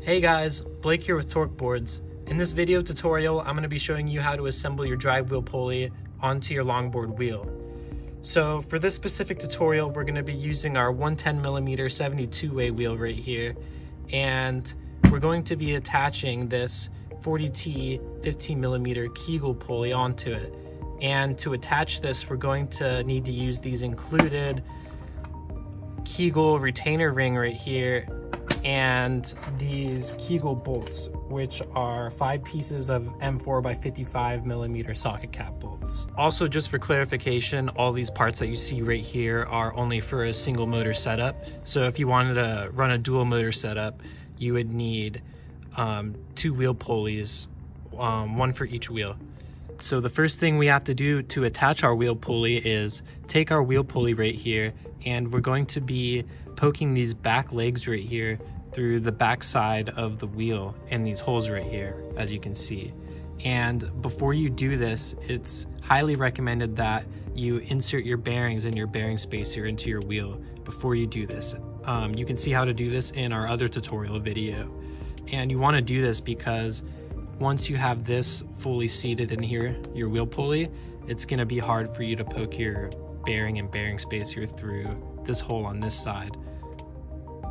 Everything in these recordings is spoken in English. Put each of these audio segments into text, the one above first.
Hey guys, Blake here with Torque Boards. In this video tutorial, I'm going to be showing you how to assemble your drive wheel pulley onto your longboard wheel. So for this specific tutorial, we're going to be using our 110mm 72-way wheel right here, and we're going to be attaching this 40T 15mm Kegel pulley onto it. And to attach this, we're going to need to use these included Kegel retainer ring right here and these Kegel bolts, which are 5 pieces of M4 by 55mm socket cap bolts. Also, just for clarification, all these parts that you see right here are only for a single motor setup. So if you wanted to run a dual motor setup, you would need 2 wheel pulleys, one for each wheel. So the first thing we have to do to attach our wheel pulley is take our wheel pulley right here, and we're going to be poking these back legs right here through the back side of the wheel in these holes right here, as you can see. And before you do this, it's highly recommended that you insert your bearings and your bearing spacer into your wheel before you do this. You can see how to do this in our other tutorial video. And you want to do this because once you have this fully seated in here, your wheel pulley, it's going to be hard for you to poke your bearing and bearing spacer through this hole on this side.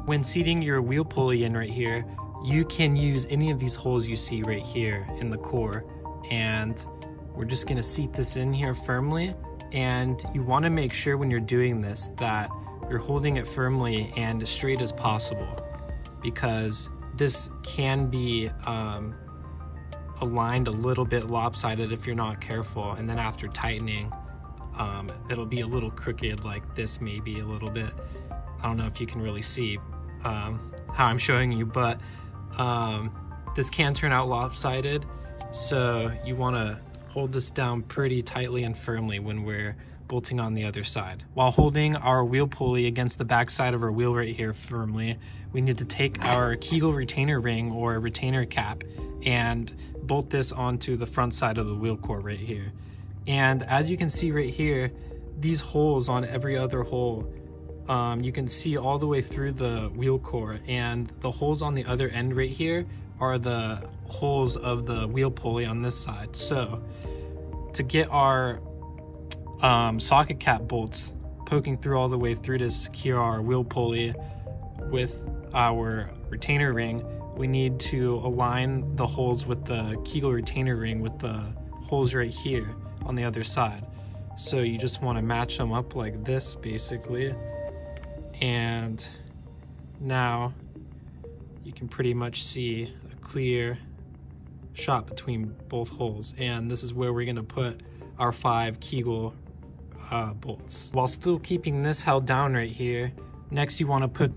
When seating your wheel pulley in right here, you can use any of these holes you see right here in the core, and we're just going to seat this in here firmly. And you want to make sure when you're doing this that you're holding it firmly and as straight as possible, because this can be aligned a little bit lopsided if you're not careful, and then after tightening it'll be a little crooked like this, maybe a little bit. I don't know if you can really see how I'm showing you, but this can turn out lopsided, so you want to hold this down pretty tightly and firmly when we're bolting on the other side. While holding our wheel pulley against the back side of our wheel right here firmly, we need to take our Kegel retainer ring or retainer cap and bolt this onto the front side of the wheel core right here. And as you can see right here, these holes on every other hole, you can see all the way through the wheel core, and the holes on the other end right here are the holes of the wheel pulley on this side. So to get our socket cap bolts poking through all the way through to secure our wheel pulley with our retainer ring, we need to align the holes with the Kegel retainer ring with the holes right here on the other side. So you just want to match them up like this basically, and now you can pretty much see a clear shot between both holes, and this is where we're going to put our 5 Kegel bolts. While still keeping this held down right here, next you want to put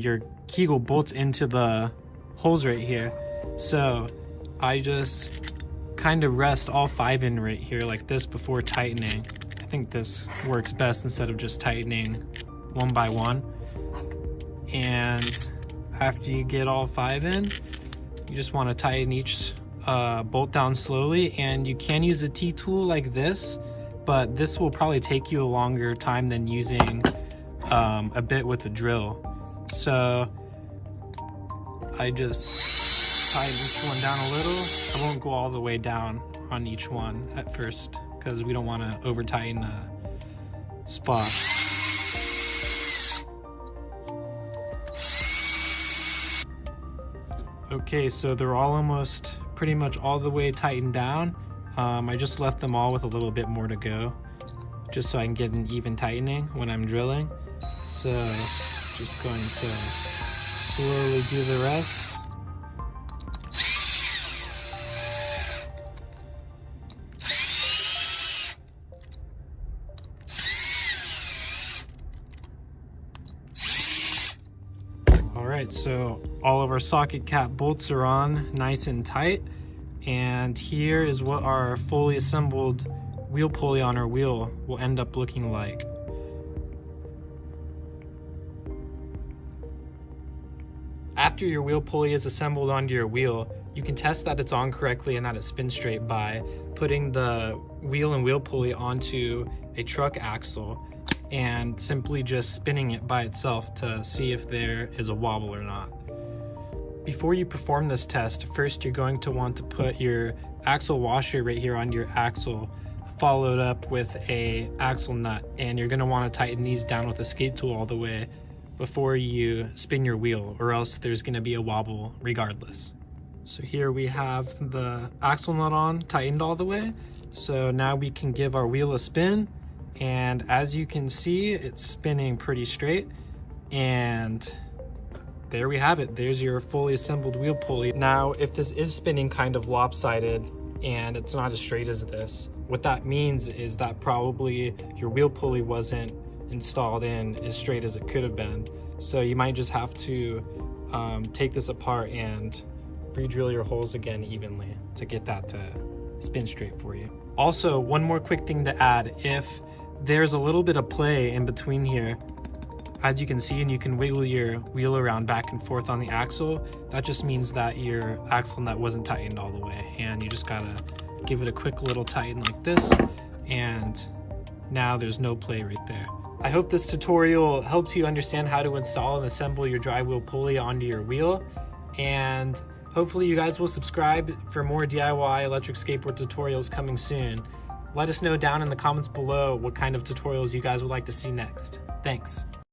your Kegel bolts into the holes right here. So I just kind of rest all 5 in right here like this before tightening. I think this works best instead of just tightening one by one. And after you get all 5 in, you just want to tighten each bolt down slowly, and you can use a T-tool like this, but this will probably take you a longer time than using a bit with a drill. So I just tighten each one down a little. I won't go all the way down on each one at first because we don't want to over tighten a spot. Okay, so they're all almost pretty much all the way tightened down. I just left them all with a little bit more to go, just so I can get an even tightening when I'm drilling. So just going to slowly do the rest. Alright, so all of our socket cap bolts are on nice and tight, and here is what our fully assembled wheel pulley on our wheel will end up looking like. After your wheel pulley is assembled onto your wheel, you can test that it's on correctly and that it spins straight by putting the wheel and wheel pulley onto a truck axle and simply just spinning it by itself to see if there is a wobble or not. Before you perform this test, first you're going to want to put your axle washer right here on your axle, followed up with a axle nut, and you're going to want to tighten these down with a skate tool all the way before you spin your wheel, or else there's going to be a wobble regardless. So here we have the axle nut on, tightened all the way. So now we can give our wheel a spin, and as you can see, it's spinning pretty straight. And there we have it. There's your fully assembled wheel pulley. Now, if this is spinning kind of lopsided and it's not as straight as this, what that means is that probably your wheel pulley wasn't installed in as straight as it could have been. So you might just have to take this apart and re-drill your holes again evenly to get that to spin straight for you. Also, one more quick thing to add: if there's a little bit of play in between here, as you can see, and you can wiggle your wheel around back and forth on the axle, that just means that your axle nut wasn't tightened all the way, and you just gotta give it a quick little tighten like this, and now there's no play right there. I hope this tutorial helps you understand how to install and assemble your drive wheel pulley onto your wheel, and hopefully you guys will subscribe for more DIY electric skateboard tutorials coming soon. Let us know down in the comments below what kind of tutorials you guys would like to see next. Thanks.